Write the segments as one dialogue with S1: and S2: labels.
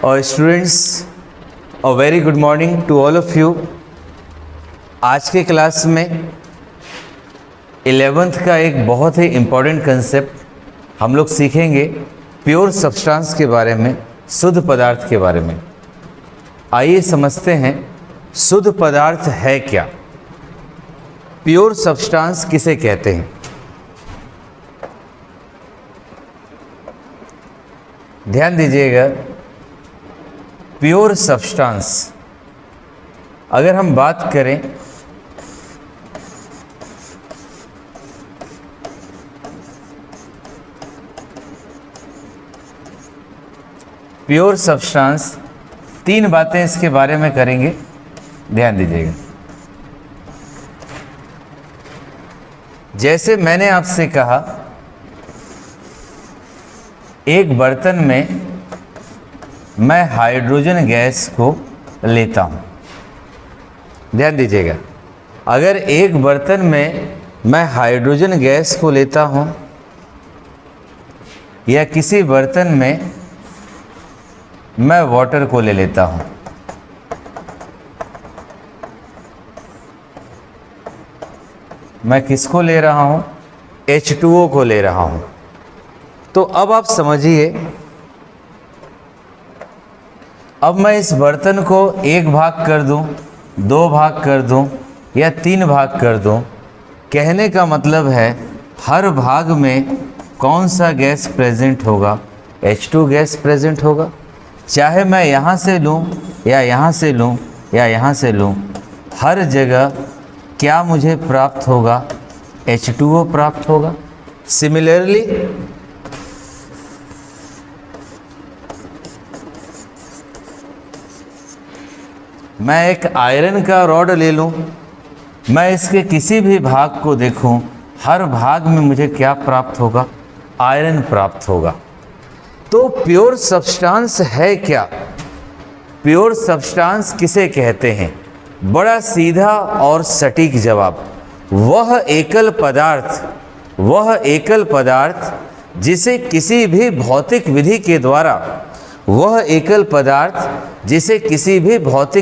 S1: और students, a very good morning to all of you. आज के क्लास में 11th का एक बहुत ही इम्पॉर्टेंट कंसेप्ट हम लोग सीखेंगे, प्योर सब्सटेंस के बारे में, शुद्ध पदार्थ के बारे में। आइए समझते हैं शुद्ध पदार्थ है क्या, प्योर सब्सटेंस किसे कहते हैं। ध्यान दीजिएगा, प्योर सब्सटेंस अगर हम बात करें प्योर सब्सटेंस, तीन बातें इसके बारे में करेंगे, ध्यान दीजिएगा। जैसे मैंने आपसे कहा, एक बर्तन में मैं हाइड्रोजन गैस को लेता हूँ। ध्यान दीजिएगा, अगर एक बर्तन में मैं हाइड्रोजन गैस को लेता हूँ या किसी बर्तन में मैं वाटर को ले लेता हूँ, मैं किसको ले रहा हूँ? H2O को ले रहा हूँ। तो अब आप समझिए, अब मैं इस बर्तन को एक भाग कर दूं, दो भाग कर दूं या तीन भाग कर दूं, कहने का मतलब है हर भाग में कौन सा गैस प्रेजेंट होगा? H2 गैस प्रेजेंट होगा। चाहे मैं यहाँ से लूँ या यहाँ से लूँ या यहाँ से लूँ, हर जगह क्या मुझे प्राप्त होगा? H2O प्राप्त होगा। सिमिलरली मैं एक आयरन का रॉड ले लूँ, मैं इसके किसी भी भाग को देखूँ, हर भाग में मुझे क्या प्राप्त होगा? आयरन प्राप्त होगा। तो प्योर सब्सटेंस है क्या? प्योर सब्सटेंस किसे कहते हैं? बड़ा सीधा और सटीक जवाब, वह एकल पदार्थ जिसे किसी भी भौतिक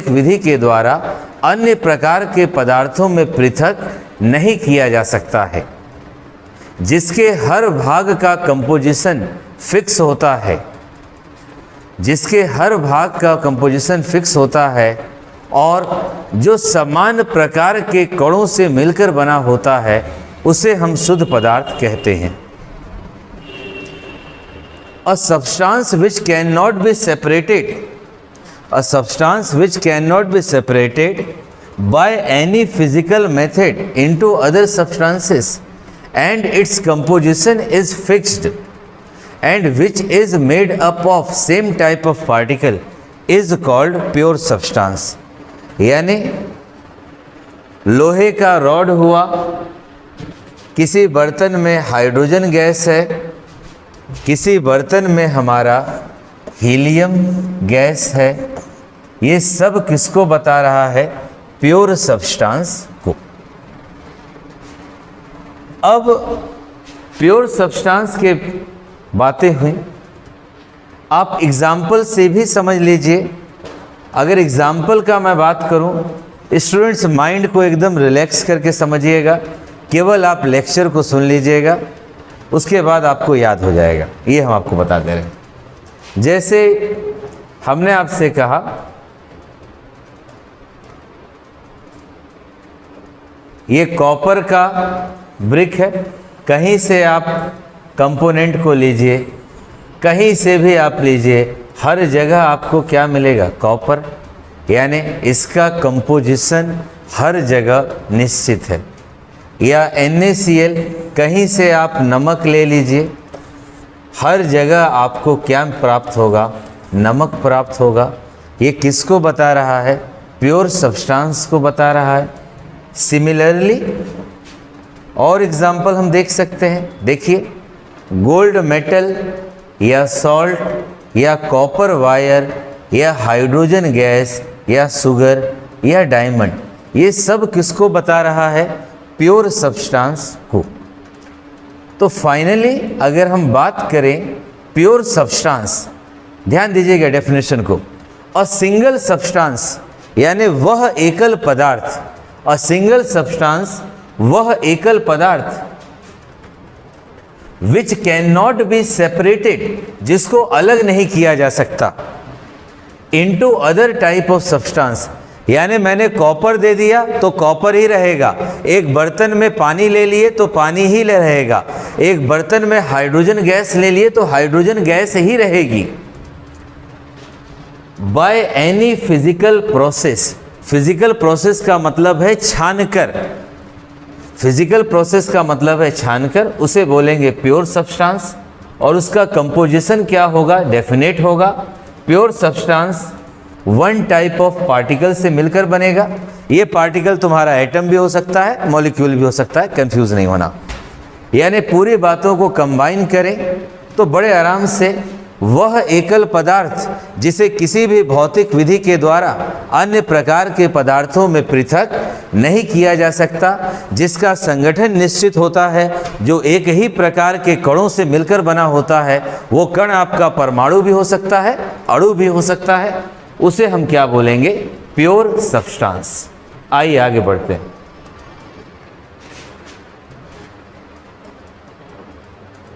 S1: विधि के द्वारा अन्य प्रकार के पदार्थों में पृथक नहीं किया जा सकता है, जिसके हर भाग का कंपोजिशन फिक्स होता है, और जो समान प्रकार के कणों से मिलकर बना होता है, उसे हम शुद्ध पदार्थ कहते हैं। A substance which cannot be separated by any physical method into other substances, and its composition is fixed and which is made up of same type of particle, is called pure substance। यानी लोहे का rod हुआ, किसी बर्तन में hydrogen gas है, किसी बर्तन में हमारा हीलियम गैस है, ये सब किसको बता रहा है? प्योर सब्सटेंस को। अब प्योर सब्सटेंस के बातें हुई, आप एग्जाम्पल से भी समझ लीजिए। अगर एग्जाम्पल का मैं बात करूं, स्टूडेंट्स माइंड को एकदम रिलैक्स करके समझिएगा, केवल आप लेक्चर को सुन लीजिएगा, उसके बाद आपको याद हो जाएगा। ये हम आपको बता दे रहे हैं। जैसे हमने आपसे कहा, ये कॉपर का ब्रिक है, कहीं से आप कंपोनेंट को लीजिए, कहीं से भी आप लीजिए, हर जगह आपको क्या मिलेगा? कॉपर। यानी इसका कंपोजिशन हर जगह निश्चित है। या NaCl, कहीं से आप नमक ले लीजिए, हर जगह आपको क्या प्राप्त होगा? नमक प्राप्त होगा। ये किसको बता रहा है? प्योर सब्सटेंस को बता रहा है। सिमिलरली और एग्जाम्पल हम देख सकते हैं। देखिए, गोल्ड मेटल या सॉल्ट या कॉपर वायर या हाइड्रोजन गैस या शुगर या डायमंड, ये सब किसको बता रहा है? प्योर सब्सटेंस को। तो फाइनली अगर हम बात करें प्योर सब्सटेंस, ध्यान दीजिएगा डेफिनेशन को। अ सिंगल सब्सटेंस यानी वह एकल पदार्थ, अ सिंगल सब्सटेंस वह एकल पदार्थ which can not be separated, जिसको अलग नहीं किया जा सकता, into other type of substance, यानी मैंने कॉपर दे दिया तो कॉपर ही रहेगा, एक बर्तन में पानी ले लिए तो पानी ही रहेगा, एक बर्तन में हाइड्रोजन गैस ले लिए तो हाइड्रोजन गैस ही रहेगी। By any physical process, physical process का मतलब है छानकर, फिजिकल प्रोसेस का मतलब है छानकर, उसे बोलेंगे प्योर सब्सटेंस। और उसका कंपोजिशन क्या होगा, डेफिनेट होगा। Pure substance one type of particle से मिलकर बनेगा। ये पार्टिकल तुम्हारा एटम भी हो सकता है, मॉलिक्यूल भी हो सकता है, कंफ्यूज नहीं होना। यानी पूरी बातों को कंबाइन करें तो बड़े आराम से वह एकल पदार्थ जिसे किसी भी भौतिक विधि के द्वारा अन्य प्रकार के पदार्थों में पृथक नहीं किया जा सकता, जिसका संगठन निश्चित होता है, जो एक ही प्रकार के कणों से मिलकर बना होता है, वो कण आपका परमाणु भी हो सकता है, अणु भी हो सकता है, उसे हम क्या बोलेंगे, प्योर सब्सटेंस। आइए आगे बढ़ते हैं।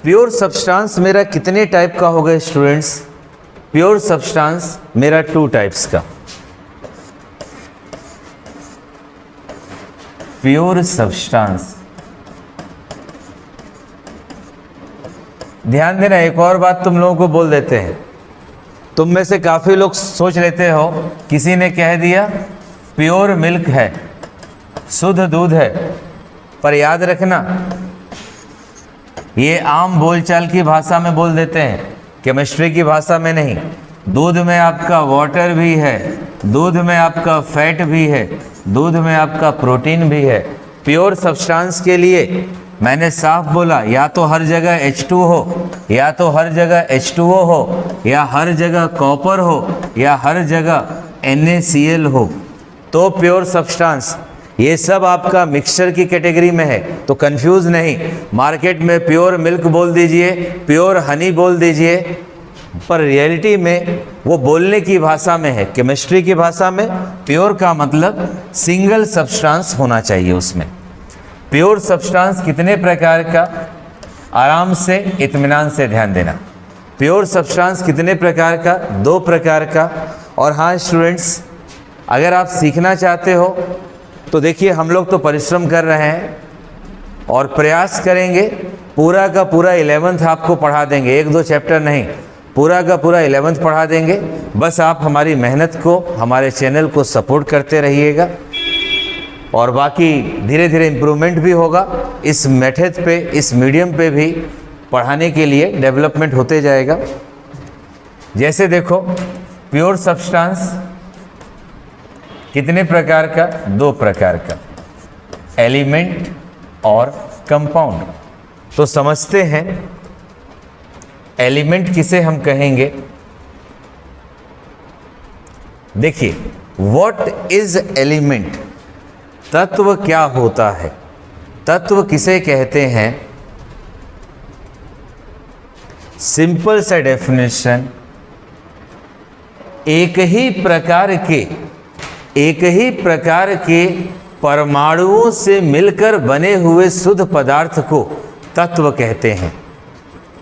S1: प्योर सब्सटेंस मेरा कितने टाइप का होगा स्टूडेंट्स? प्योर सब्सटेंस मेरा 2 टाइप्स का। प्योर सब्सटेंस, ध्यान देना, एक और बात तुम लोगों को बोल देते हैं। तुम में से काफी लोग सोच लेते हो, किसी ने कह दिया प्योर मिल्क है, शुद्ध दूध है, पर याद रखना ये आम बोलचाल की भाषा में बोल देते हैं, केमिस्ट्री की भाषा में नहीं। दूध में आपका वाटर भी है, दूध में आपका फैट भी है, दूध में आपका प्रोटीन भी है। प्योर सब्सटेंस के लिए मैंने साफ बोला, या तो हर जगह H2 हो, या तो हर जगह H2O हो, या हर जगह कॉपर हो, या हर जगह NaCl हो, तो प्योर सब्सटेंस। ये सब आपका मिक्सचर की कैटेगरी में है, तो कंफ्यूज नहीं। मार्केट में प्योर मिल्क बोल दीजिए, प्योर हनी बोल दीजिए, पर रियलिटी में वो बोलने की भाषा में है, केमिस्ट्री की भाषा में प्योर का मतलब सिंगल सब्सटेंस होना चाहिए उसमें। प्योर सब्सटेंस कितने प्रकार का, आराम से इत्मीनान से ध्यान देना। प्योर सब्सटेंस कितने प्रकार का, 2 प्रकार का। और हाँ स्टूडेंट्स, अगर आप सीखना चाहते हो तो देखिए, हम लोग तो परिश्रम कर रहे हैं और प्रयास करेंगे, पूरा का पूरा 11th आपको पढ़ा देंगे, 1-2 चैप्टर नहीं, पूरा का पूरा 11th पढ़ा देंगे। बस आप हमारी मेहनत को, हमारे चैनल को सपोर्ट करते रहिएगा, और बाकी धीरे धीरे इम्प्रूवमेंट भी होगा। इस मेथड पे, इस मीडियम पे भी पढ़ाने के लिए डेवलपमेंट होते जाएगा। जैसे देखो, प्योर सब्सटेंस कितने प्रकार का, 2 प्रकार का, एलिमेंट और कंपाउंड। तो समझते हैं एलिमेंट किसे हम कहेंगे। देखिए, व्हाट इज एलिमेंट, तत्व क्या होता है, तत्व किसे कहते हैं। सिंपल सा डेफिनेशन, एक ही प्रकार के परमाणुओं से मिलकर बने हुए शुद्ध पदार्थ को तत्व कहते हैं।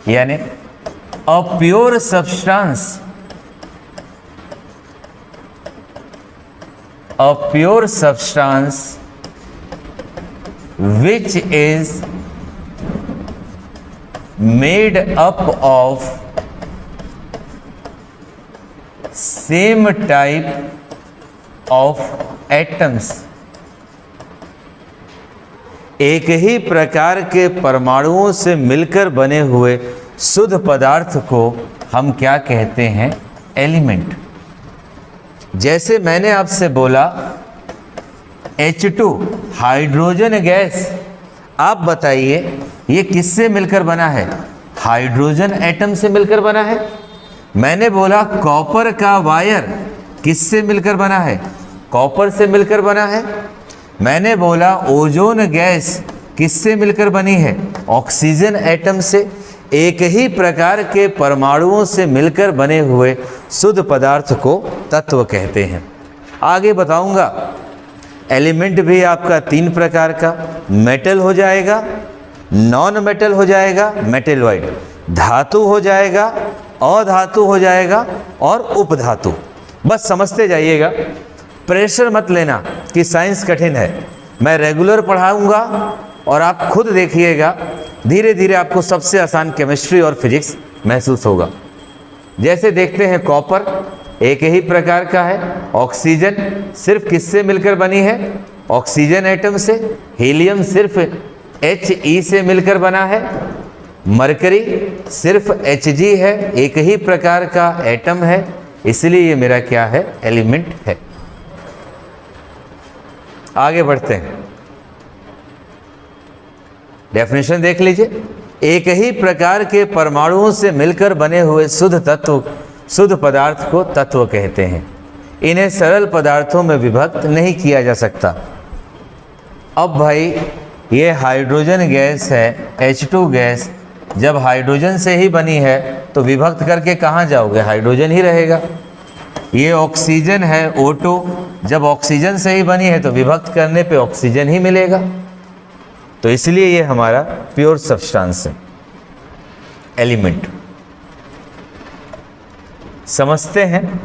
S1: यानी a pure substance, a pure substance which is made up of same type of atoms, एक ही प्रकार के परमाणुओं से मिलकर बने हुए शुद्ध पदार्थ को हम क्या कहते हैं, एलिमेंट। जैसे मैंने आपसे बोला H2 हाइड्रोजन गैस, आप बताइए ये किससे मिलकर बना है, हाइड्रोजन एटम से मिलकर बना है। मैंने बोला कॉपर का वायर किससे मिलकर बना है, कॉपर से मिलकर बना है। मैंने बोला ओजोन गैस किससे मिलकर बनी है, ऑक्सीजन एटम से। एक ही प्रकार के परमाणुओं से मिलकर बने हुए शुद्ध पदार्थ को तत्व कहते हैं। आगे बताऊंगा। एलिमेंट भी आपका 3 प्रकार का, मेटल हो जाएगा, नॉन मेटल हो जाएगा, मेटेलॉइड, धातु हो जाएगा, अधातु हो जाएगा और उपधातु। बस समझते जाइएगा, प्रेशर मत लेना कि साइंस कठिन है। मैं रेगुलर पढ़ाऊंगा और आप खुद देखिएगा, धीरे धीरे आपको सबसे आसान केमिस्ट्री और फिजिक्स महसूस होगा। जैसे देखते हैं, कॉपर एक ही प्रकार का है। ऑक्सीजन सिर्फ किससे मिलकर बनी है? ऑक्सीजन एटम से। हीलियम सिर्फ He से मिलकर बना है। मरकरी सिर्फ Hg है, एक ही प्रकार का एटम है, इसलिए ये मेरा क्या है? एलिमेंट है। आगे बढ़ते हैं, डेफिनेशन देख लीजिए। एक ही प्रकार के परमाणुओं से मिलकर बने हुए शुद्ध तत्व, शुद्ध पदार्थ को तत्व कहते हैं। इन्हें सरल पदार्थों में विभक्त नहीं किया जा सकता। अब भाई ये हाइड्रोजन गैस है, H2 गैस, जब हाइड्रोजन से ही बनी है तो विभक्त करके कहाँ जाओगे? हाइड्रोजन ही रहेगा। ये ऑक्सीजन है, O2, जब ऑक्सीजन से ही बनी है तो विभक्त करने पे ऑक्सीजन ही मिलेगा। तो इसलिए ये हमारा प्योर सब्सटेंस है, एलिमेंट। समझते हैं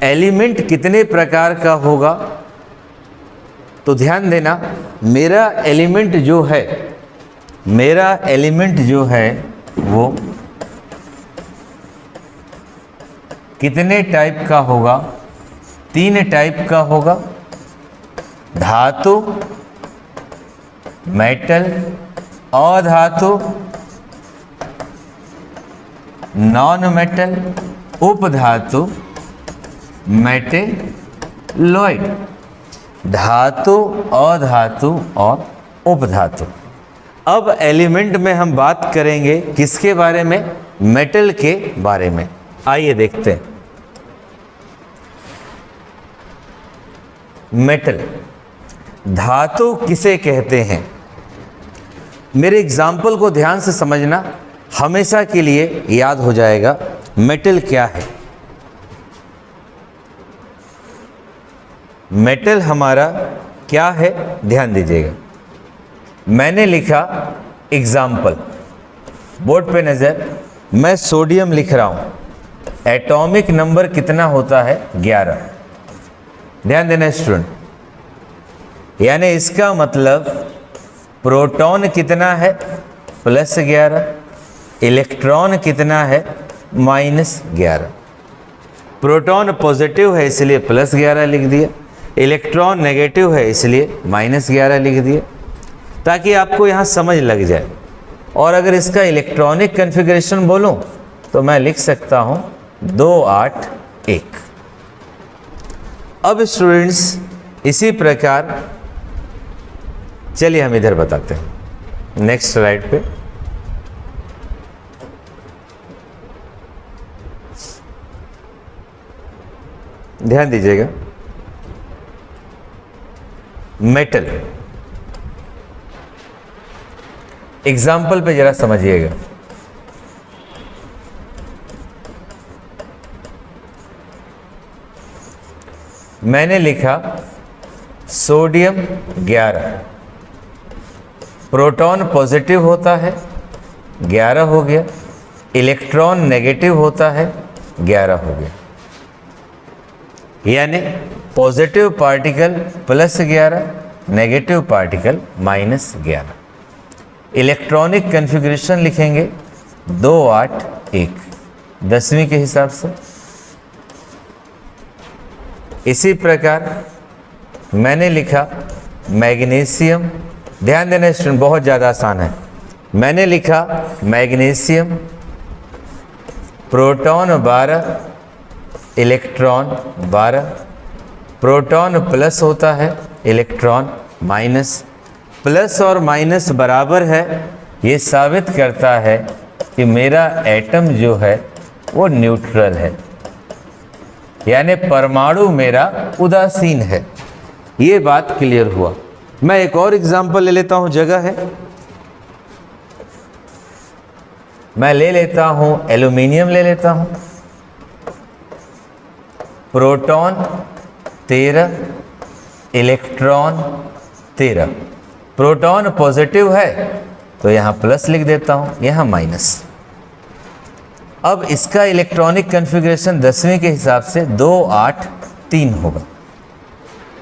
S1: एलिमेंट कितने प्रकार का होगा। तो ध्यान देना, मेरा एलिमेंट जो है वो कितने टाइप का होगा? 3 टाइप का होगा। धातु, मेटल, अधातु, नॉन मेटल, उपधातु, मेटेलॉइड। धातु, अधातु और उपधातु। अब एलिमेंट में हम बात करेंगे किसके बारे में? मेटल के बारे में। आइए देखते हैं। मेटल, धातु किसे कहते हैं? मेरे एग्जाम्पल को ध्यान से समझना, हमेशा के लिए याद हो जाएगा मेटल क्या है। मेटल हमारा क्या है, ध्यान दीजिएगा। मैंने लिखा एग्जाम्पल, बोर्ड पे नज़र, मैं सोडियम लिख रहा हूँ। एटॉमिक नंबर कितना होता है? 11। ध्यान देना स्टूडेंट, यानी इसका मतलब प्रोटॉन कितना है? +11। इलेक्ट्रॉन कितना है? -11। प्रोटॉन पॉजिटिव है इसलिए +11 लिख दिया, इलेक्ट्रॉन नेगेटिव है इसलिए -11 लिख दिया, ताकि आपको यहाँ समझ लग जाए। और अगर इसका इलेक्ट्रॉनिक कन्फिगरेशन बोलूँ तो मैं लिख सकता हूँ 2 8 1। अब स्टूडेंट्स इसी प्रकार चलिए हम इधर बताते हैं, नेक्स्ट स्लाइड पे। ध्यान दीजिएगा, मेटल एग्जाम्पल पे जरा समझिएगा। मैंने लिखा सोडियम 11, प्रोटॉन पॉजिटिव होता है 11 हो गया, इलेक्ट्रॉन नेगेटिव होता है 11 हो गया, यानी positive particle +11, negative particle -11। Electronic configuration लिखेंगे 2 8 1 10वीं के हिसाब से। इसी प्रकार मैंने लिखा मैग्नीशियम, ध्यान देना स्टूडेंट, बहुत ज़्यादा आसान है। मैंने लिखा magnesium, proton 12, electron 12, proton plus होता है, इलेक्ट्रॉन माइनस। प्लस और माइनस बराबर है, ये साबित करता है कि मेरा एटम जो है वो न्यूट्रल है, यानी परमाणु मेरा उदासीन है। ये बात क्लियर हुआ। मैं एक और एग्जांपल ले लेता हूँ, जगह है मैं ले लेता हूं एल्यूमिनियम ले लेता हूं, प्रोटॉन 13, इलेक्ट्रॉन 13। प्रोटॉन पॉजिटिव है तो यहां प्लस लिख देता हूं, यहां माइनस। अब इसका इलेक्ट्रॉनिक कन्फिग्रेशन 10वीं के हिसाब से 2 8 3 होगा।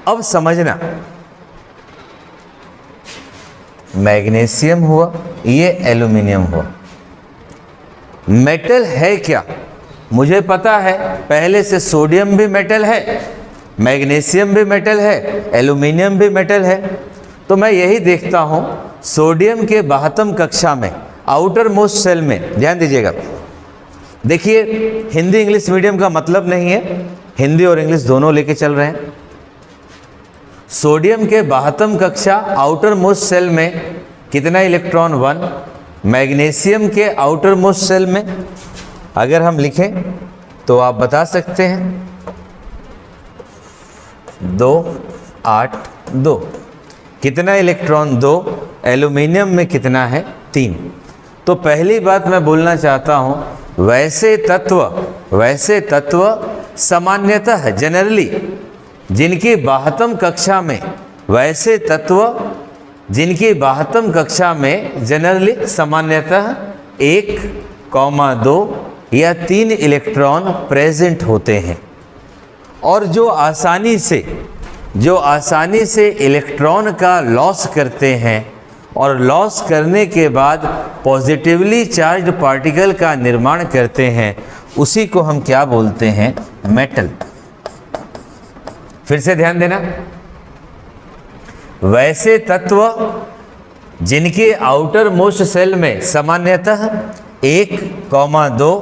S1: अब समझना, मैग्नीशियम हुआ, ये एल्यूमिनियम हुआ। मेटल है क्या? मुझे पता है पहले से सोडियम भी मेटल है, मैग्नीशियम भी मेटल है, एल्यूमिनियम भी मेटल है। तो मैं यही देखता हूं सोडियम के 72 कक्षा में आउटर मोस्ट सेल में, ध्यान दीजिएगा, देखिए हिंदी इंग्लिश मीडियम का मतलब नहीं है, हिंदी और इंग्लिश दोनों लेके चल रहे हैं। सोडियम के 72 कक्षा आउटर मोस्ट सेल में कितना इलेक्ट्रॉन? 1। मैग्नीशियम के आउटर मोस्ट सेल में अगर हम लिखें तो आप बता सकते हैं 2 8 2। कितना इलेक्ट्रॉन? 2। एल्यूमिनियम में कितना है? 3। तो पहली बात मैं बोलना चाहता हूं, वैसे तत्व सामान्यतः जनरली जिनकी 72 कक्षा में, वैसे तत्व जिनकी 72 कक्षा में जनरली सामान्यतः 1, 2 या 3 इलेक्ट्रॉन प्रेजेंट होते हैं, और जो आसानी से इलेक्ट्रॉन का लॉस करते हैं और लॉस करने के बाद पॉजिटिवली चार्ज्ड पार्टिकल का निर्माण करते हैं, उसी को हम क्या बोलते हैं? मेटल। फिर से ध्यान देना, वैसे तत्व जिनके आउटर मोस्ट सेल में सामान्यतः 1, 2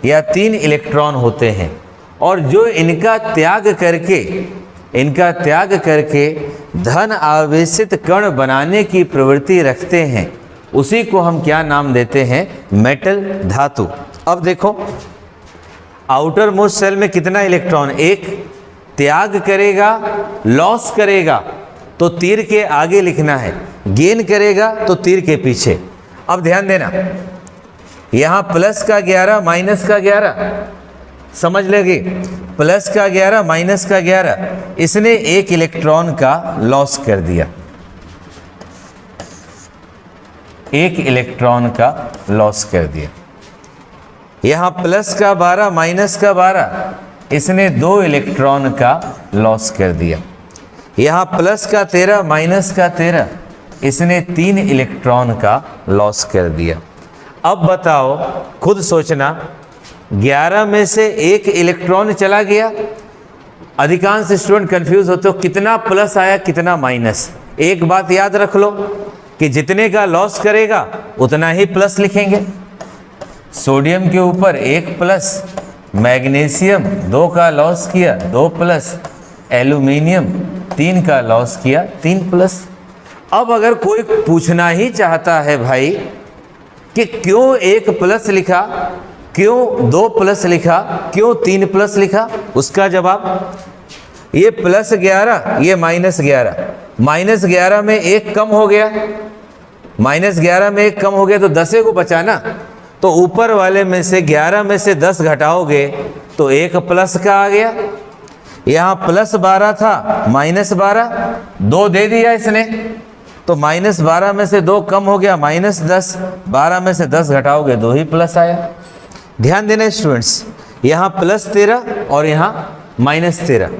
S1: या 3 इलेक्ट्रॉन होते हैं, और जो इनका त्याग करके धन आवेशित कण बनाने की प्रवृत्ति रखते हैं, उसी को हम क्या नाम देते हैं? मेटल, धातु। अब देखो आउटर मोस्ट सेल में कितना इलेक्ट्रॉन? 1। त्याग करेगा, लॉस करेगा तो तीर के आगे लिखना है, गेन करेगा तो तीर के पीछे। अब ध्यान देना, यहां प्लस का 11 माइनस का 11, समझ लेगी, प्लस का 11 माइनस का 11, इसने 1 इलेक्ट्रॉन का लॉस कर दिया, 1 इलेक्ट्रॉन का लॉस कर दिया। यहां प्लस का 12 माइनस का 12, इसने 2 इलेक्ट्रॉन का लॉस कर दिया। यहां प्लस का 13 माइनस का 13, इसने 3 इलेक्ट्रॉन का लॉस कर दिया। अब बताओ, खुद सोचना, 11 में से 1 इलेक्ट्रॉन चला गया। अधिकांश स्टूडेंट कंफ्यूज होते हो कितना प्लस आया कितना माइनस। एक बात याद रख लो कि जितने का लॉस करेगा उतना ही प्लस लिखेंगे। सोडियम के ऊपर 1 प्लस, मैग्नीशियम 2 का लॉस किया 2 प्लस, एल्यूमिनियम 3 का लॉस किया 3 प्लस। अब अगर कोई पूछना ही चाहता है भाई कि क्यों 1 प्लस लिखा, क्यों 2 प्लस लिखा, क्यों 3 प्लस लिखा, उसका जवाब, ये प्लस 11 ये माइनस 11, माइनस 11 में 1 कम हो गया, माइनस 11 में 1 कम हो गया तो 10 को बचाना, तो ऊपर वाले में से 11 में से 10 घटाओगे तो 1 प्लस का आ गया। यहाँ प्लस 12 था माइनस 12, 2 दे दिया इसने, तो माइनस 12 में से 2 कम हो गया माइनस 10, 12 में से 10 घटाओगे 2 ही प्लस आया। ध्यान देना स्टूडेंट्स, यहाँ प्लस 13 और यहाँ माइनस 13,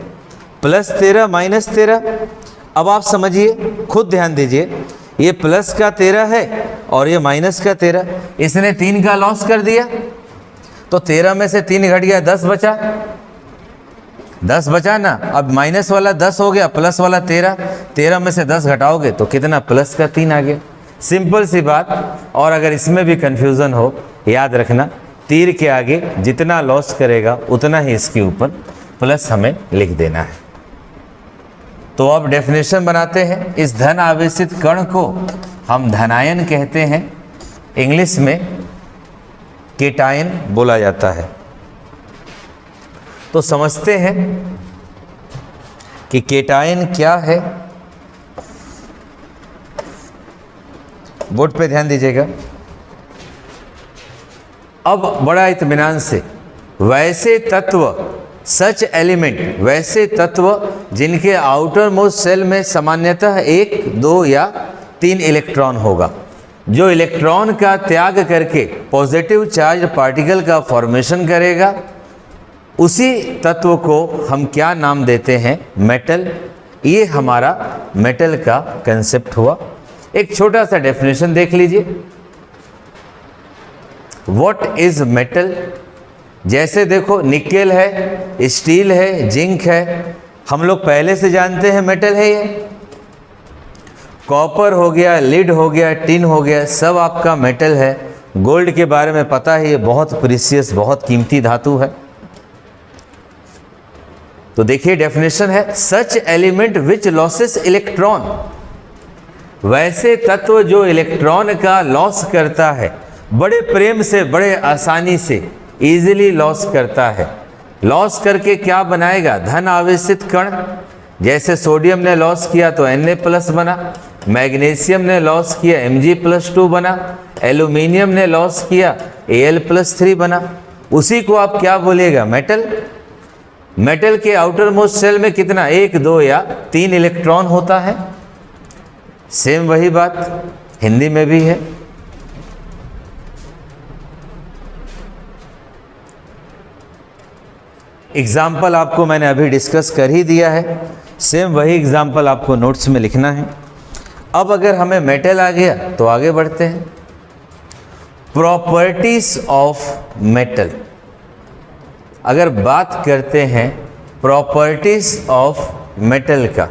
S1: प्लस 13 माइनस 13। अब आप समझिए, खुद ध्यान दीजिए, ये प्लस का 13 है और ये माइनस का 13, इसने 3 का लॉस कर दिया, तो 13 में से 3 घट गया 10 बचा, 10 बचा ना। अब माइनस वाला 10 हो गया, प्लस वाला 13, 13 में से 10 घटाओगे तो कितना, प्लस का 3 आ गया। सिंपल सी बात। और अगर इसमें भी कंफ्यूजन हो, याद रखना तीर के आगे जितना लॉस करेगा उतना ही इसके ऊपर प्लस हमें लिख देना है। तो अब डेफिनेशन बनाते हैं। इस धन आवेशित कण को हम धनायन कहते हैं, इंग्लिश में केटायन बोला जाता है। तो समझते हैं कि केटायन क्या है। बोर्ड पे ध्यान दीजिएगा। अब बड़ा इत्मीनान से, वैसे तत्व, सच एलिमेंट, वैसे तत्व जिनके आउटर मोस्ट सेल में सामान्यतः 1, 2 या 3 इलेक्ट्रॉन होगा, जो इलेक्ट्रॉन का त्याग करके पॉजिटिव चार्ज पार्टिकल का फॉर्मेशन करेगा, उसी तत्व को हम क्या नाम देते हैं? मेटल। ये हमारा मेटल का कंसेप्ट हुआ। एक छोटा सा डेफिनेशन देख लीजिए, व्हाट इज मेटल। जैसे देखो निकेल है, स्टील है, जिंक है, हम लोग पहले से जानते हैं मेटल है ये। कॉपर हो गया, लीड हो गया, टिन हो गया, सब आपका मेटल है। गोल्ड के बारे में पता है, ये बहुत प्रीशियस, बहुत कीमती धातु है। तो देखिए डेफिनेशन है, सच एलिमेंट विच लॉसेस इलेक्ट्रॉन, वैसे तत्व जो इलेक्ट्रॉन का लॉस करता है, बड़े प्रेम से, बड़े आसानी से, इजीली लॉस करता है। लॉस करके क्या बनाएगा? धन आवेशित कण। जैसे सोडियम ने लॉस किया तो Na+ बना, मैग्नीशियम ने लॉस किया Mg+2 बना, एल्यूमिनियम ने लॉस किया Al+3 बना। उसी को आप क्या बोलिएगा? मेटल। मेटल के आउटर मोस्ट सेल में कितना? 1, 2 या 3 इलेक्ट्रॉन होता है। सेम वही बात हिंदी में भी है। एग्जाम्पल आपको मैंने अभी डिस्कस कर ही दिया है, सेम वही एग्जाम्पल आपको नोट्स में लिखना है। अब अगर हमें मेटल आ गया तो आगे बढ़ते हैं। प्रॉपर्टीज ऑफ मेटल, अगर बात करते हैं प्रॉपर्टीज ऑफ मेटल का,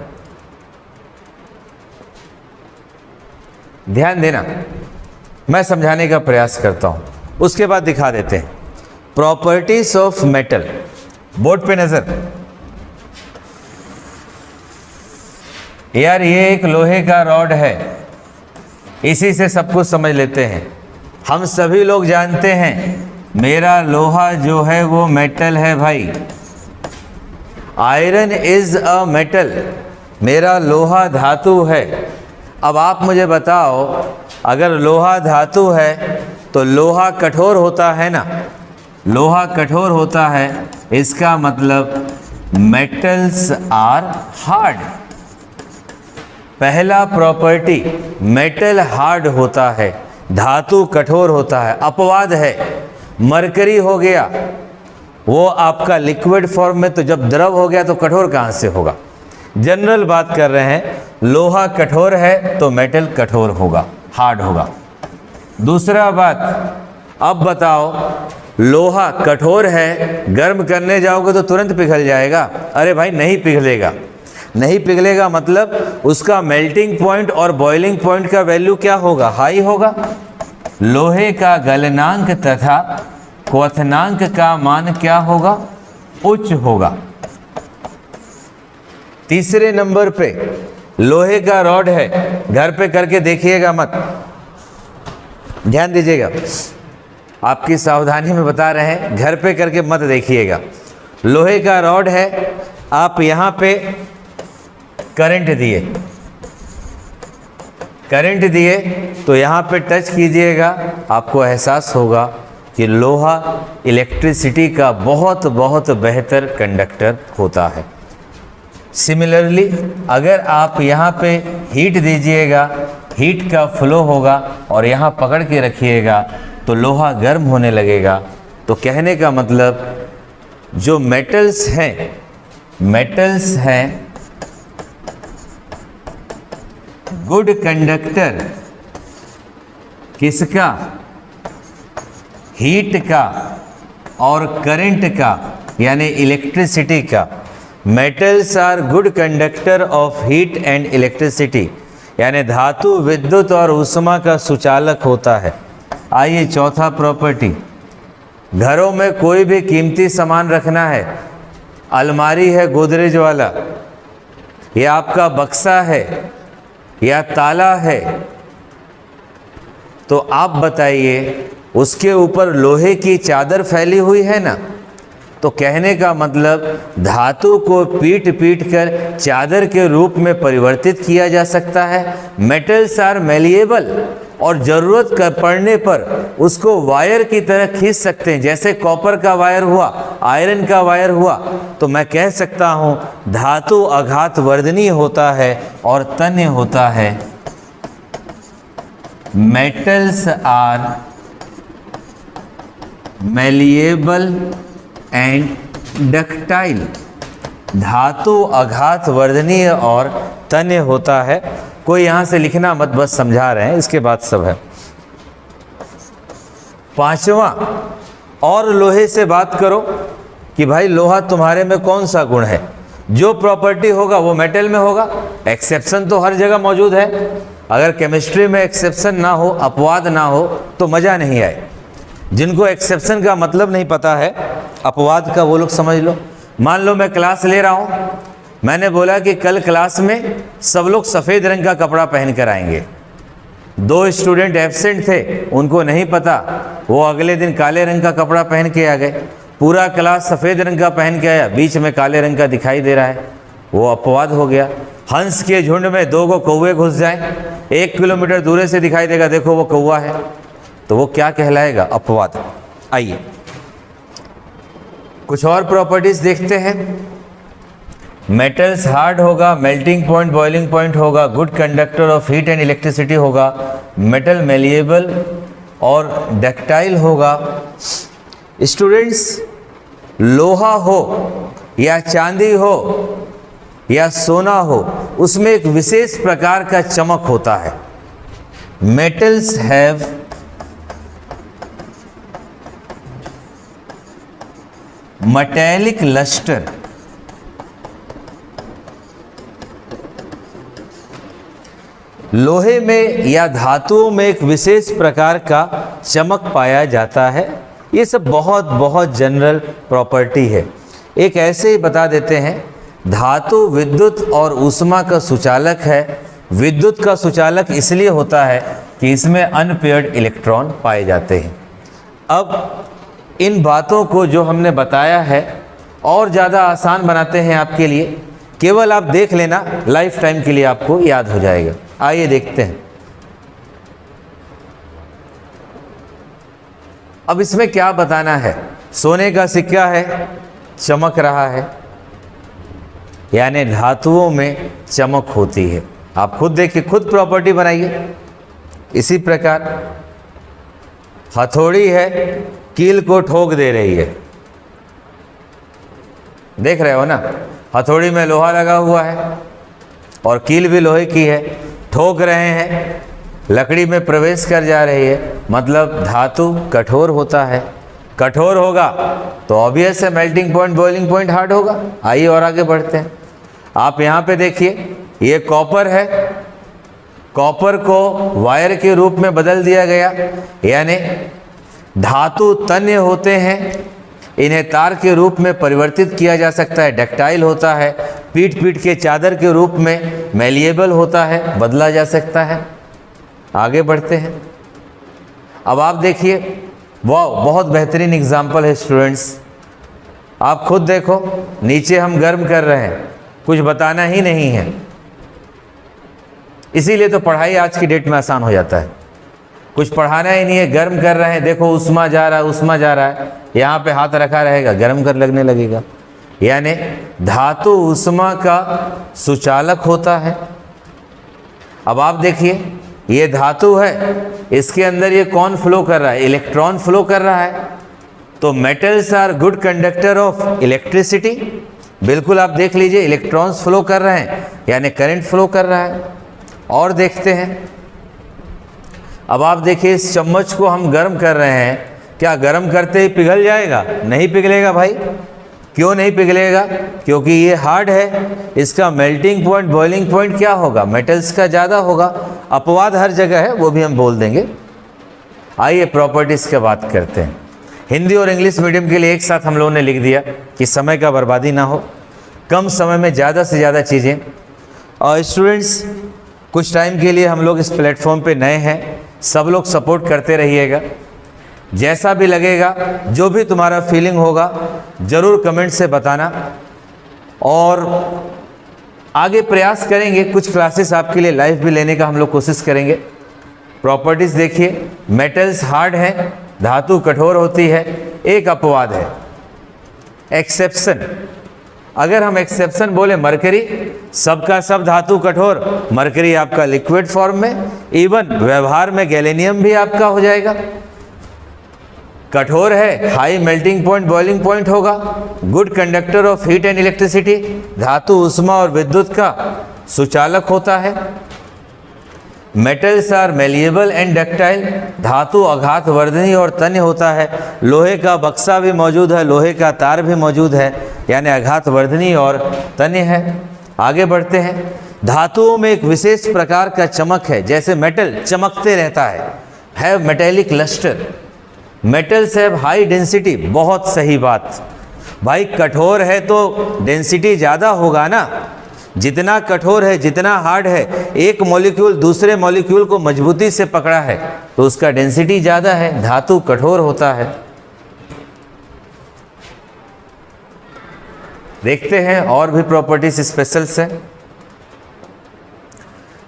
S1: ध्यान देना, मैं समझाने का प्रयास करता हूं, उसके बाद दिखा देते हैं। प्रॉपर्टीज ऑफ मेटल, बोर्ड पे नजर। यार ये एक लोहे का रॉड है, इसी से सब कुछ समझ लेते हैं। हम सभी लोग जानते हैं मेरा लोहा जो है वो मेटल है भाई। आयरन इज अ मेटल, मेरा लोहा धातु है। अब आप मुझे बताओ, अगर लोहा धातु है तो लोहा कठोर होता है ना, लोहा कठोर होता है, इसका मतलब मेटल्स आर हार्ड। पहला प्रॉपर्टी, मेटल हार्ड होता है, धातु कठोर होता है। अपवाद है, मरकरी हो गया, वो आपका लिक्विड फॉर्म में, तो जब द्रव हो गया तो कठोर कहाँ से होगा। जनरल बात कर रहे हैं, लोहा कठोर है तो मेटल कठोर होगा, हार्ड होगा। दूसरा बात, अब बताओ लोहा कठोर है, गर्म करने जाओगे तो तुरंत पिघल जाएगा? अरे भाई नहीं पिघलेगा। नहीं पिघलेगा मतलब उसका मेल्टिंग पॉइंट और बॉइलिंग पॉइंट का वैल्यू क्या होगा? हाई होगा। लोहे का गलनांक तथा क्वथनांक का मान क्या होगा? उच्च होगा। तीसरे नंबर पे लोहे का रॉड है, घर पे करके देखिएगा मत, ध्यान दीजिएगा, आपकी सावधानी में बता रहे हैं, घर पे करके मत देखिएगा। लोहे का रॉड है, आप यहाँ पे करंट दिए, करंट दिए तो यहाँ पे टच कीजिएगा, आपको एहसास होगा कि लोहा इलेक्ट्रिसिटी का बहुत बहुत बेहतर कंडक्टर होता है। सिमिलरली अगर आप यहाँ पे हीट दीजिएगा, हीट का फ्लो होगा और यहाँ पकड़ के रखिएगा तो लोहा गर्म होने लगेगा। तो कहने का मतलब जो मेटल्स हैं, मेटल्स हैं गुड कंडक्टर किसका? हीट का और करंट का, यानी इलेक्ट्रिसिटी का। Metals are good conductor of heat and electricity, यानी धातु विद्युत और ऊष्मा का सुचालक होता है। आइए चौथा प्रॉपर्टी, घरों में कोई भी कीमती सामान रखना है, अलमारी है गोदरेज वाला, या आपका बक्सा है या ताला है, तो आप बताइए उसके ऊपर लोहे की चादर फैली हुई है ना, तो कहने का मतलब धातु को पीट पीट कर चादर के रूप में परिवर्तित किया जा सकता है। मेटल्स आर मेलिएबल और ज़रूरत पड़ने पर उसको वायर की तरह खींच सकते हैं। जैसे कॉपर का वायर हुआ, आयरन का वायर हुआ, तो मैं कह सकता हूँ धातु आघात वर्धनीय होता है और तन्य होता है। Metals are malleable and ductile. धातु आघात वर्धनीय और तन्य होता है। कोई यहाँ से लिखना मत, बस समझा रहे हैं, इसके बाद सब है। पांचवा, और लोहे से बात करो कि भाई लोहा तुम्हारे में कौन सा गुण है। जो प्रॉपर्टी होगा वो मेटल में होगा। एक्सेप्शन तो हर जगह मौजूद है। अगर केमिस्ट्री में एक्सेप्शन ना हो, अपवाद ना हो, तो मज़ा नहीं आए। जिनको एक्सेप्शन का मतलब नहीं पता है, अपवाद का, वो लोग समझ लो। मान लो मैं क्लास ले रहा हूँ, मैंने बोला कि कल क्लास में सब लोग सफ़ेद रंग का कपड़ा पहन कर आएंगे। 2 स्टूडेंट एब्सेंट थे, उनको नहीं पता, वो अगले दिन काले रंग का कपड़ा पहन के आ गए। पूरा क्लास सफ़ेद रंग का पहन के आया, बीच में काले रंग का दिखाई दे रहा है, वो अपवाद हो गया। हंस के झुंड में 2 कौवे घुस जाएं, 1 किलोमीटर दूर से दिखाई देगा, देखो वो कौवा है, तो वो क्या कहलाएगा? अपवाद। आइए कुछ और प्रॉपर्टीज देखते हैं। मेटल्स हार्ड होगा, मेल्टिंग पॉइंट, बॉइलिंग पॉइंट होगा, good conductor of heat and electricity होगा, मेटल मेलिएबल और डक्टाइल होगा। स्टूडेंट्स, लोहा हो या चांदी हो या सोना हो, उसमें एक विशेष प्रकार का चमक होता है। Metals have metallic lustre. लोहे में या धातुओं में एक विशेष प्रकार का चमक पाया जाता है। ये सब बहुत बहुत जनरल प्रॉपर्टी है। एक ऐसे ही बता देते हैं, धातु विद्युत और ऊष्मा का सुचालक है। विद्युत का सुचालक इसलिए होता है कि इसमें अनपेयर्ड इलेक्ट्रॉन पाए जाते हैं। अब इन बातों को जो हमने बताया है और ज़्यादा आसान बनाते हैं आपके लिए। केवल आप देख लेना, लाइफ टाइम के लिए आपको याद हो जाएगा। आइए देखते हैं। अब इसमें क्या बताना है? सोने का सिक्का है, चमक रहा है, यानी धातुओं में चमक होती है। आप खुद देखिए, खुद प्रॉपर्टी बनाइए। इसी प्रकार हथौड़ी है, कील को ठोक दे रही है। देख रहे हो ना, हथौड़ी में लोहा लगा हुआ है और कील भी लोहे की है। ठोक रहे हैं, लकड़ी में प्रवेश कर जा रही है, मतलब धातु कठोर होता है। कठोर होगा तो ऑब्वियस है melting point, boiling point hard होगा। आइए और आगे बढ़ते हैं। आप यहाँ पे देखिए, ये कॉपर है, कॉपर को वायर के रूप में बदल दिया गया, यानी धातु तन्य होते हैं, इन्हें तार के रूप में परिवर्तित किया जा सकता है। डक्टाइल होता है, पीट पीट के चादर के रूप में मैलिएबल होता है, बदला जा सकता है। आगे बढ़ते हैं। अब आप देखिए, वाह, बहुत बेहतरीन एग्जाम्पल है स्टूडेंट्स। आप खुद देखो, नीचे हम गर्म कर रहे हैं, कुछ बताना ही नहीं है। इसीलिए तो पढ़ाई आज की डेट में आसान हो जाता है। कुछ पढ़ाना ही नहीं है, गर्म कर रहे हैं, देखो उष्मा जा रहा है, उष्मा जा रहा है, यहाँ पे हाथ रखा रहेगा, गर्म कर लगने लगेगा। यानी धातु उष्मा का सुचालक होता है। अब आप देखिए, ये धातु है, इसके अंदर ये कौन फ्लो कर रहा है? इलेक्ट्रॉन फ्लो कर रहा है। तो metals are good conductor of electricity. बिल्कुल आप देख लीजिए, इलेक्ट्रॉन्स फ्लो कर रहे हैं, यानी करंट फ्लो कर रहा है। और देखते हैं, अब आप देखिए, इस चम्मच को हम गर्म कर रहे हैं, क्या गर्म करते ही पिघल जाएगा? नहीं पिघलेगा भाई। क्यों नहीं पिघलेगा? क्योंकि ये हार्ड है, इसका मेल्टिंग पॉइंट, बॉइलिंग पॉइंट क्या होगा? मेटल्स का ज़्यादा होगा। अपवाद हर जगह है, वो भी हम बोल देंगे। आइए प्रॉपर्टीज़ की बात करते हैं। हिंदी और इंग्लिश मीडियम के लिए एक साथ हम लोगों ने लिख दिया कि समय का बर्बादी ना हो, कम समय में ज़्यादा से ज़्यादा चीज़ें। और स्टूडेंट्स, कुछ टाइम के लिए हम लोग इस प्लेटफॉर्म पे नए हैं, सब लोग सपोर्ट करते रहिएगा। जैसा भी लगेगा, जो भी तुम्हारा फीलिंग होगा, ज़रूर कमेंट से बताना। और आगे प्रयास करेंगे, कुछ क्लासेस आपके लिए लाइव भी लेने का हम लोग कोशिश करेंगे। प्रॉपर्टीज देखिए, मेटल्स हार्ड हैं, धातु कठोर होती है। एक अपवाद है, एक्सेप्शन। अगर हम एक्सेप्शन बोले मरकरी, सबका सब धातु कठोर, मरकरी आपका लिक्विड फॉर्म में, इवन व्यवहार में गैलेनियम भी आपका हो जाएगा। कठोर है, high melting point, boiling point होगा, good conductor of heat and electricity, धातु उष्मा और विद्युत का सुचालक होता है। Metals are malleable and ductile, धातु आघात वर्धनी और तन्य होता है। लोहे का बक्सा भी मौजूद है, लोहे का तार भी मौजूद है, यानी आघात वर्धनी और तन्य है। आगे बढ़ते हैं, धातुओं में एक विशेष प्रकार का चमक है, जैसे मेटल चमकते रहता है metallic lustre. Metals have high density, बहुत सही बात भाई, कठोर है तो डेंसिटी ज़्यादा होगा ना। जितना कठोर है, जितना हार्ड है, एक मॉलिक्यूल दूसरे मॉलिक्यूल को मजबूती से पकड़ा है तो उसका डेंसिटी ज़्यादा है, धातु कठोर होता है। देखते हैं और भी प्रॉपर्टीज स्पेशल्स हैं।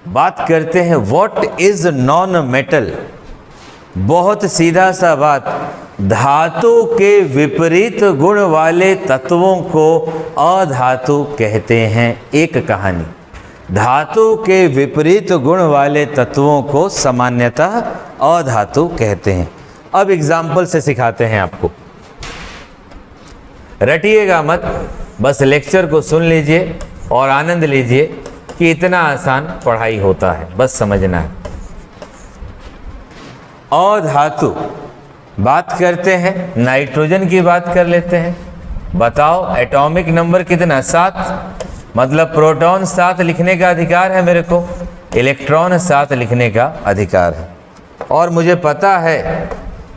S1: बात करते हैं व्हाट इज नॉन मेटल। बहुत सीधा सा बात, धातु के विपरीत गुण वाले तत्वों को अधातु कहते हैं। एक कहानी, धातु के विपरीत गुण वाले तत्वों को सामान्यतः अधातु कहते हैं। अब एग्जाम्पल से सिखाते हैं आपको, रटिएगा मत, बस लेक्चर को सुन लीजिए और आनंद लीजिए कि इतना आसान पढ़ाई होता है, बस समझना है। अधातु बात करते हैं, नाइट्रोजन की बात कर लेते हैं। बताओ एटॉमिक नंबर कितना? 7, मतलब प्रोटॉन 7 लिखने का अधिकार है मेरे को, इलेक्ट्रॉन 7 लिखने का अधिकार है। और मुझे पता है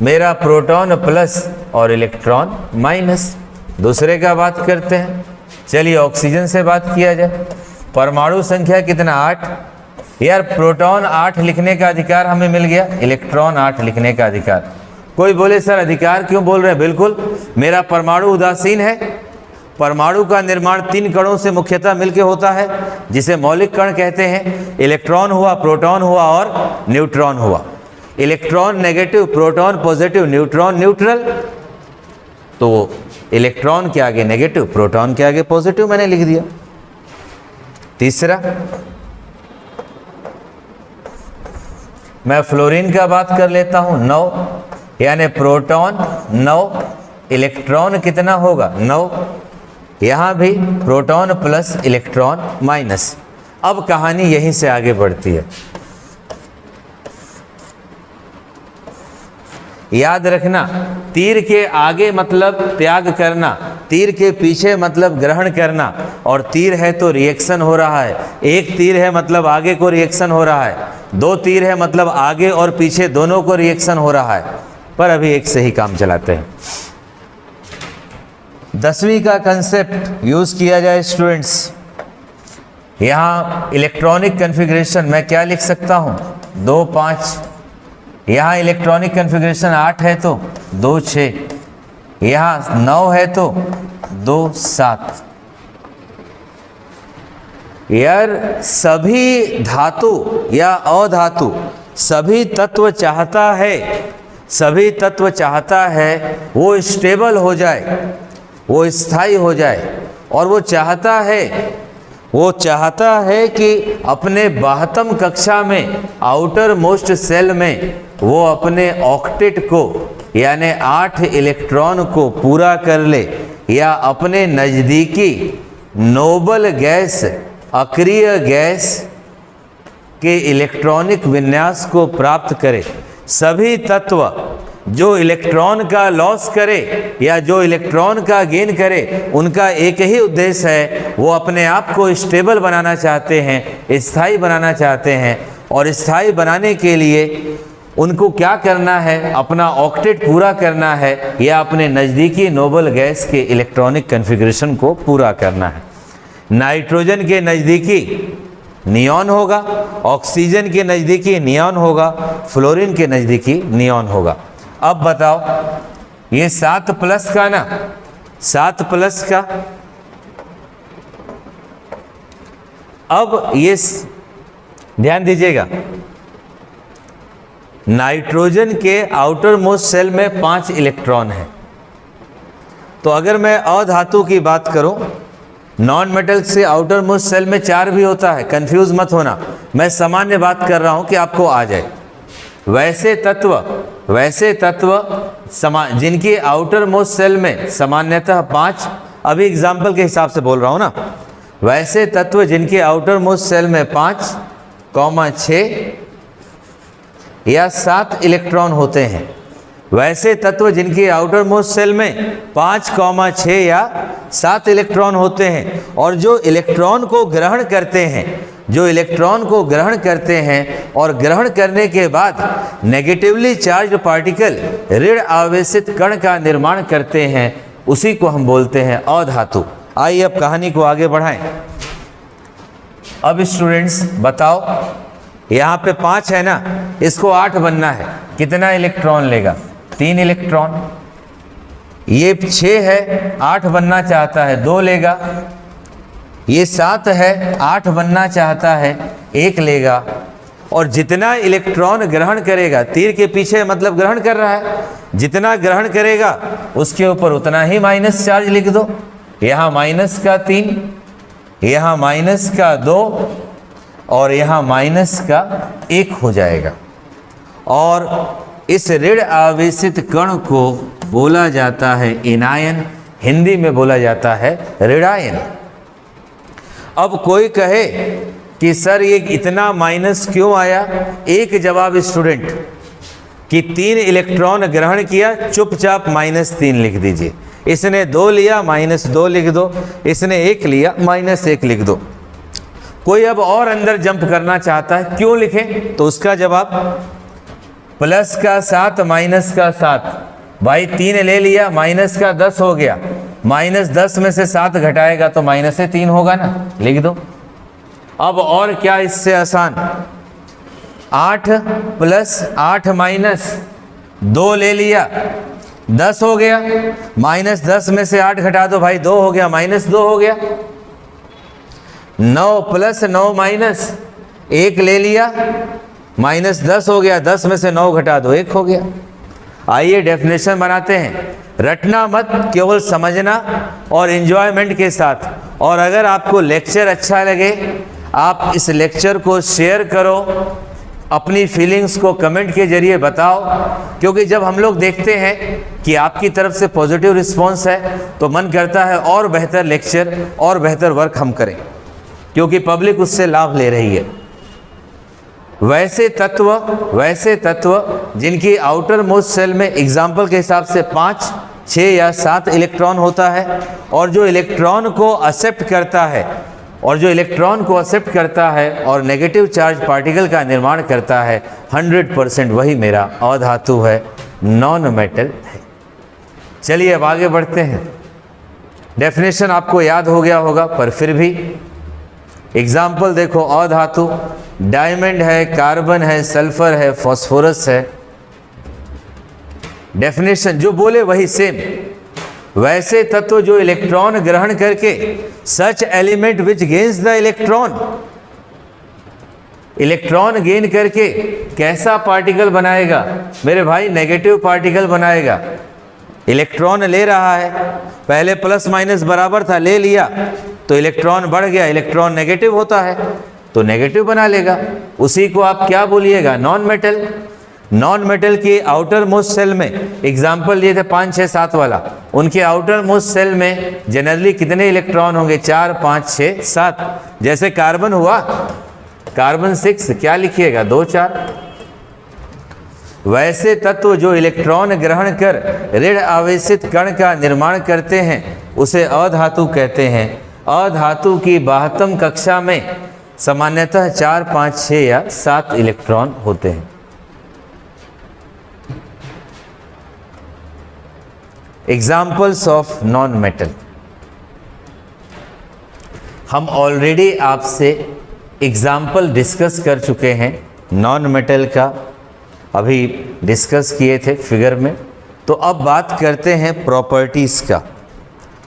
S1: मेरा प्रोटॉन प्लस और इलेक्ट्रॉन माइनस। दूसरे का बात करते हैं, चलिए ऑक्सीजन से बात किया जाए। परमाणु संख्या कितना? 8। यार प्रोटॉन 8 लिखने का अधिकार हमें मिल गया, इलेक्ट्रॉन 8 लिखने का अधिकार। कोई बोले सर अधिकार क्यों बोल रहे हैं? बिल्कुल, मेरा परमाणु उदासीन है। परमाणु का निर्माण 3 कणों से मुख्यतः मिलकर होता है, जिसे मौलिक कण कहते हैं। इलेक्ट्रॉन हुआ, प्रोटॉन हुआ और न्यूट्रॉन हुआ। Electron negative, proton positive, neutron neutral. तो इलेक्ट्रॉन के आगे नेगेटिव, प्रोटॉन के आगे पॉजिटिव मैंने लिख दिया। तीसरा, मैं फ्लोरीन का बात कर लेता हूं, 9, यानी प्रोटॉन 9, इलेक्ट्रॉन कितना होगा? 9। यहां भी प्रोटॉन प्लस इलेक्ट्रॉन माइनस। अब कहानी यहीं से आगे बढ़ती है। याद रखना, तीर के आगे मतलब त्याग करना, तीर के पीछे मतलब ग्रहण करना। और तीर है तो रिएक्शन हो रहा है, एक तीर है मतलब आगे को रिएक्शन हो रहा है, 2 तीर है मतलब आगे और पीछे दोनों को रिएक्शन हो रहा है। पर अभी एक से ही काम चलाते हैं। 10वीं का कंसेप्ट यूज किया जाए स्टूडेंट्स। यहाँ इलेक्ट्रॉनिक कन्फिग्रेशन मैं क्या लिख सकता हूँ? 2 5। यहाँ इलेक्ट्रॉनिक कन्फिग्रेशन 8 है तो 2 6, यहाँ 9 है तो 2 7। यार सभी धातु या अधातु, सभी तत्व चाहता है वो स्टेबल हो जाए, वो स्थायी हो जाए। और वो चाहता है कि अपने 12वीं कक्षा में आउटर मोस्ट सेल में वो अपने ऑक्टेट को यानी 8 इलेक्ट्रॉन को पूरा कर ले, या अपने नज़दीकी नोबल गैस, अक्रिय गैस के इलेक्ट्रॉनिक विन्यास को प्राप्त करे। सभी तत्व जो इलेक्ट्रॉन का लॉस करे या जो इलेक्ट्रॉन का गेन करे, उनका एक ही उद्देश्य है, वो अपने आप को स्टेबल बनाना चाहते हैं, स्थायी बनाना चाहते हैं। और स्थायी बनाने के लिए उनको क्या करना है? अपना ऑक्टेट पूरा करना है या अपने नज़दीकी नोबल गैस के इलेक्ट्रॉनिक कन्फिग्रेशन को पूरा करना है। नाइट्रोजन के नज़दीकी नियॉन होगा, ऑक्सीजन के नज़दीकी नियॉन होगा, फ्लोरीन के नज़दीकी नियॉन होगा। अब बताओ, ये 7 प्लस का ना, 7 प्लस का। अब ये ध्यान दीजिएगा, नाइट्रोजन के आउटर मोस्ट सेल में 5 इलेक्ट्रॉन है। तो अगर मैं अधातु की बात करूं, नॉन मेटल से आउटर मोस्ट सेल में 4 भी होता है, कंफ्यूज मत होना, मैं सामान्य बात कर रहा हूं कि आपको आ जाए। वैसे तत्व जिनकी आउटर मोस्ट सेल में सामान्यतः 5, अभी एग्जाम्पल के हिसाब से बोल रहा हूं ना, वैसे तत्व जिनके आउटर मोस्ट सेल में 5, 6 या 7 इलेक्ट्रॉन होते हैं, वैसे तत्व जिनके आउटर मोस्ट सेल में 5, 6 या 7 इलेक्ट्रॉन होते हैं और जो इलेक्ट्रॉन को ग्रहण करते हैं और ग्रहण करने के बाद नेगेटिवली चार्ज पार्टिकल ऋण आवेशित कण का निर्माण करते हैं, उसी को हम बोलते हैं अधातु। आइए अब कहानी को आगे बढ़ाएं। अब स्टूडेंट्स बताओ, यहाँ पे 5 है ना, इसको 8 बनना है, कितना इलेक्ट्रॉन लेगा? 3 इलेक्ट्रॉन। ये 6 है, 8 बनना चाहता है, 2 लेगा। ये 7 है, 8 बनना चाहता है, 1 लेगा। और जितना इलेक्ट्रॉन ग्रहण करेगा, तीर के पीछे मतलब ग्रहण कर रहा है, जितना ग्रहण करेगा उसके ऊपर उतना ही माइनस चार्ज लिख दो। यहाँ माइनस का 3, यहाँ माइनस का 2 और यहाँ माइनस का 1 हो जाएगा। और इस ऋण आवेशित कण को बोला जाता है एनायन, हिंदी में बोला जाता है ऋणायन। अब कोई कहे कि सर ये इतना माइनस क्यों आया? एक जवाब स्टूडेंट कि 3 इलेक्ट्रॉन ग्रहण किया, चुपचाप -3 लिख दीजिए। इसने 2 लिया, -2 लिख दो। इसने 1 लिया, -1 लिख दो। कोई अब और अंदर जंप करना चाहता है, क्यों लिखें? तो उसका जवाब प्लस का 7 माइनस का 7। भाई 3 ले लिया, माइनस का 10 हो गया, -10 में से 7 घटाएगा तो -3 होगा ना, लिख दो। अब और क्या इससे आसान? 8 प्लस 8 माइनस 2 ले लिया, 10 हो गया, -10 में से 8 घटा दो भाई, 2 हो गया, -2 हो गया। 9 प्लस 9 माइनस 1 ले लिया, -10 हो गया, 10 में से 9 घटा दो, 1 हो गया। आइए डेफिनेशन बनाते हैं, रटना मत, केवल समझना और एंजॉयमेंट के साथ। और अगर आपको लेक्चर अच्छा लगे, आप इस लेक्चर को शेयर करो, अपनी फीलिंग्स को कमेंट के जरिए बताओ, क्योंकि जब हम लोग देखते हैं कि आपकी तरफ से पॉजिटिव रिस्पांस है तो मन करता है और बेहतर लेक्चर और बेहतर वर्क हम करें, क्योंकि पब्लिक उससे लाभ ले रही है। वैसे तत्व जिनकी आउटर मोस्ट सेल में एग्जाम्पल के हिसाब से 5, 6 या 7 इलेक्ट्रॉन होता है और जो इलेक्ट्रॉन को एक्सेप्ट करता है और नेगेटिव चार्ज पार्टिकल का निर्माण करता है, 100% वही मेरा अधातु है, नॉन मेटल है। चलिए अब आगे बढ़ते हैं। डेफिनेशन आपको याद हो गया होगा, पर फिर भी एग्जाम्पल देखो। अधातु डायमंड है, कार्बन है, सल्फर है, फास्फोरस है। डेफिनेशन जो बोले वही सेम। वैसे तत्व जो इलेक्ट्रॉन ग्रहण करके, सच element which gains the electron gain करके कैसा पार्टिकल बनाएगा मेरे भाई? नेगेटिव पार्टिकल बनाएगा। इलेक्ट्रॉन ले रहा है, पहले प्लस माइनस बराबर था, ले लिया तो इलेक्ट्रॉन बढ़ गया, इलेक्ट्रॉन नेगेटिव होता है तो नेगेटिव बना लेगा। उसी को आप क्या बोलिएगा? Non metal. नॉन मेटल के आउटर मोस्ट सेल में एग्जाम्पल लिए थे 5, 6, 7 वाला, उनके आउटर मोस्ट सेल में जनरली कितने इलेक्ट्रॉन होंगे? 4, 5, 6, 7। जैसे कार्बन हुआ, कार्बन 6, क्या लिखिएगा? 2, 4। वैसे तत्व जो इलेक्ट्रॉन ग्रहण कर ऋण आवेशित कण का निर्माण करते हैं उसे अधातु कहते हैं। अधातु की 72 कक्षा में सामान्यतः 4, 5, 6 या 7 इलेक्ट्रॉन होते हैं। Examples of non metal. हम ऑलरेडी आपसे एग्जाम्पल डिस्कस कर चुके हैं नॉन मेटल का, अभी डिस्कस किए थे फिगर में। तो अब बात करते हैं प्रॉपर्टीज़ का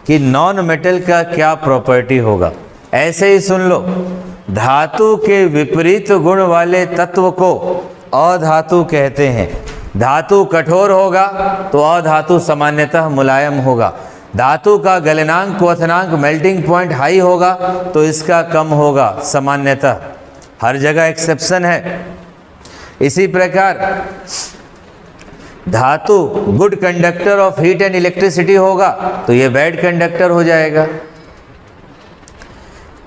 S1: कि नॉन मेटल का क्या प्रॉपर्टी होगा। ऐसे ही सुन लो, धातु के विपरीत गुण वाले तत्व को अधातु कहते हैं। धातु कठोर होगा तो अधातु सामान्यतः मुलायम होगा। धातु का गलनांक क्वथनांक मेल्टिंग पॉइंट हाई होगा तो इसका कम होगा सामान्यतः, हर जगह एक्सेप्शन है। इसी प्रकार धातु good conductor of heat and electricity होगा तो ये बैड कंडक्टर हो जाएगा।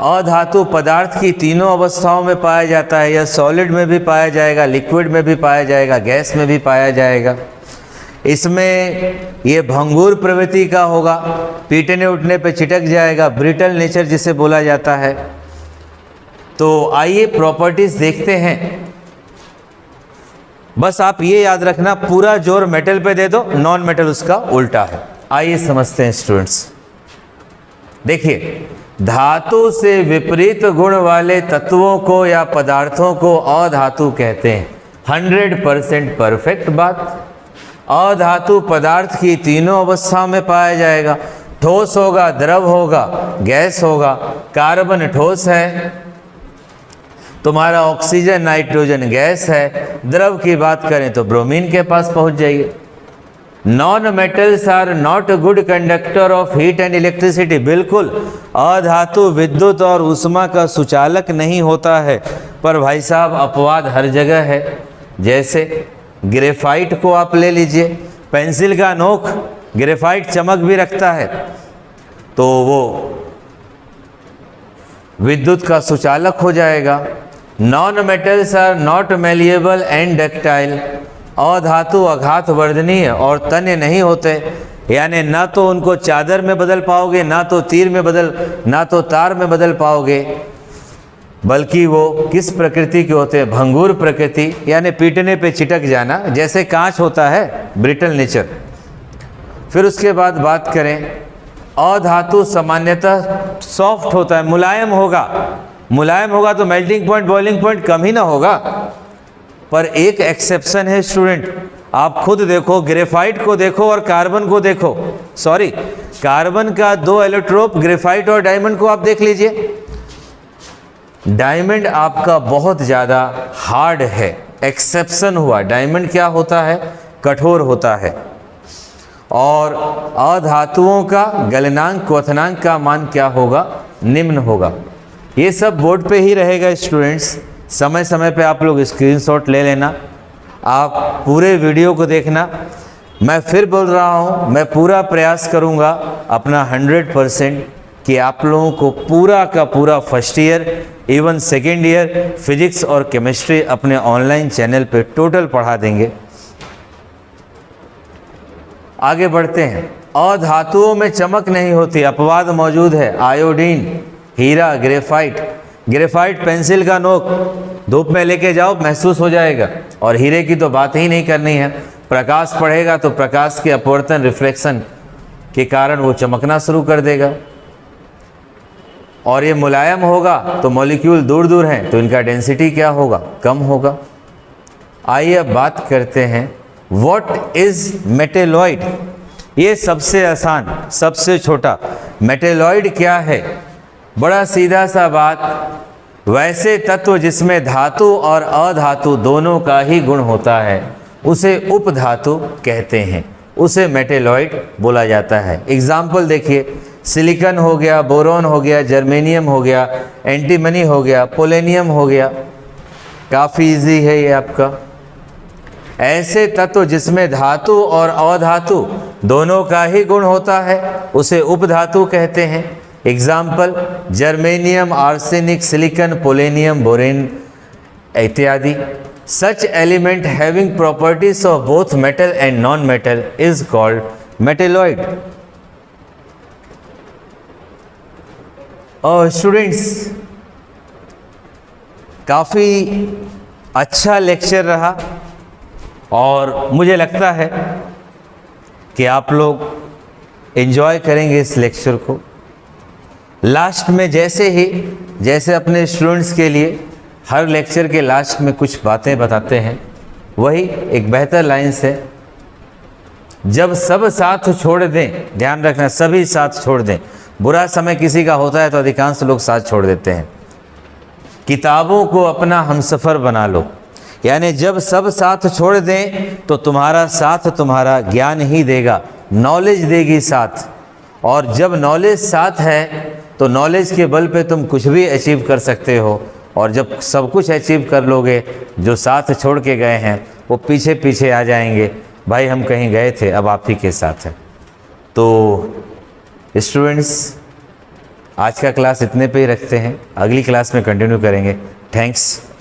S1: अधातु पदार्थ की तीनों अवस्थाओं में पाया जाता है, यह सॉलिड में भी पाया जाएगा, लिक्विड में भी पाया जाएगा, गैस में भी पाया जाएगा। इसमें ये भंगुर प्रवृत्ति का होगा, पीटने उठने पे चिटक जाएगा, ब्रिटल नेचर जिसे बोला जाता है। तो आइए प्रॉपर्टीज देखते हैं। बस आप ये याद रखना, पूरा जोर मेटल पे दे दो, नॉन मेटल उसका उल्टा है। आइए समझते हैं स्टूडेंट्स। देखिए, धातु से विपरीत गुण वाले तत्वों को या पदार्थों को अधातु कहते हैं। 100% परफेक्ट बात। अधातु पदार्थ की तीनों अवस्थाओं में पाया जाएगा, ठोस होगा, द्रव होगा, गैस होगा। कार्बन ठोस है, तुम्हारा ऑक्सीजन नाइट्रोजन गैस है। द्रव की बात करें तो ब्रोमीन के पास पहुंच जाइए। Non metals are not good conductor of heat and electricity. बिल्कुल, अधातु विद्युत और ऊष्मा का सुचालक नहीं होता है। पर भाई साहब, अपवाद हर जगह है। जैसे ग्रेफाइट को आप ले लीजिए, पेंसिल का नोक, ग्रेफाइट चमक भी रखता है तो वो विद्युत का सुचालक हो जाएगा। Non metals are not malleable and ductile. अधातु आघात वर्धनीय और तन्य नहीं होते, यानी ना तो उनको चादर में बदल पाओगे, ना तो तीर में ना तो तार में बदल पाओगे, बल्कि वो किस प्रकृति के होते हैं? भंगुर प्रकृति, यानी पीटने पे चिटक जाना, जैसे कांच होता है, ब्रिटल नेचर। फिर उसके बाद बात करें, अधातु सामान्यतः सॉफ्ट होता है, मुलायम होगा। मुलायम होगा तो मेल्टिंग पॉइंट, बॉइलिंग पॉइंट कम ही ना होगा। पर एक एक्सेप्शन है स्टूडेंट, आप खुद देखो, ग्रेफाइट को देखो और कार्बन को देखो। सॉरी, कार्बन का 2 एलोट्रोप, ग्रेफाइट और डायमंड को आप देख लीजिए। डायमंड आपका बहुत ज़्यादा हार्ड है, एक्सेप्शन हुआ। डायमंड क्या होता है? कठोर होता है। और अधातुओं का गलनांक क्वथनांक का मान क्या होगा? निम्न होगा। ये सब बोर्ड पे ही रहेगा स्टूडेंट्स, समय समय पे आप लोग स्क्रीनशॉट ले लेना, आप पूरे वीडियो को देखना। मैं फिर बोल रहा हूँ, मैं पूरा प्रयास करूँगा अपना 100% कि आप लोगों को पूरा का पूरा first year, even second year physics और केमिस्ट्री अपने ऑनलाइन चैनल पे टोटल पढ़ा देंगे। आगे बढ़ते हैं। अधातुओं में चमक नहीं होती, अपवाद मौजूद है। आयोडीन, हीरा, ग्रेफाइट। ग्रेफाइट पेंसिल का नोक, धूप में लेके जाओ महसूस हो जाएगा। और हीरे की तो बात ही नहीं करनी है, प्रकाश पड़ेगा तो प्रकाश के अपवर्तन, रिफ्लेक्शन के कारण वो चमकना शुरू कर देगा। और ये मुलायम होगा तो मॉलिक्यूल दूर दूर हैं तो इनका डेंसिटी क्या होगा? कम होगा। आइए अब बात करते हैं, व्हाट इज मेटेलॉइड? ये सबसे आसान, सबसे छोटा। मेटेलॉइड क्या है? बड़ा सीधा सा बात, वैसे तत्व जिसमें धातु और अधातु दोनों का ही गुण होता है उसे उपधातु कहते हैं, उसे मेटेलॉइड बोला जाता है। एग्जाम्पल देखिए, सिलिकॉन हो गया, बोरोन हो गया, जर्मेनियम हो गया, एंटीमनी हो गया, पोलेनियम हो गया। काफ़ी इजी है ये आपका। ऐसे तत्व जिसमें धातु और अधातु दोनों का ही गुण होता है उसे उपधातु कहते हैं। Example, germanium, arsenic, silicon, polonium, boron इत्यादि। Such element having properties of both metal and non-metal is called metalloid. और स्टूडेंट्स, काफ़ी अच्छा लेक्चर रहा और मुझे लगता है कि आप लोग एंजॉय करेंगे इस लेक्चर को। लास्ट में जैसे अपने स्टूडेंट्स के लिए हर लेक्चर के लास्ट में कुछ बातें बताते हैं, वही एक बेहतर लाइन से, जब सब साथ छोड़ दें, ध्यान रखना सभी साथ छोड़ दें। बुरा समय किसी का होता है तो अधिकांश लोग साथ छोड़ देते हैं। किताबों को अपना हमसफ़र बना लो, यानी जब सब साथ छोड़ दें तो तुम्हारा साथ तुम्हारा ज्ञान ही देगा, नॉलेज देगी साथ। और जब नॉलेज साथ है तो नॉलेज के बल पे तुम कुछ भी अचीव कर सकते हो। और जब सब कुछ अचीव कर लोगे, जो साथ छोड़ के गए हैं वो पीछे पीछे आ जाएंगे, भाई हम कहीं गए थे अब आप ही के साथ है। तो स्टूडेंट्स, आज का क्लास इतने पे ही रखते हैं, अगली क्लास में कंटिन्यू करेंगे। थैंक्स।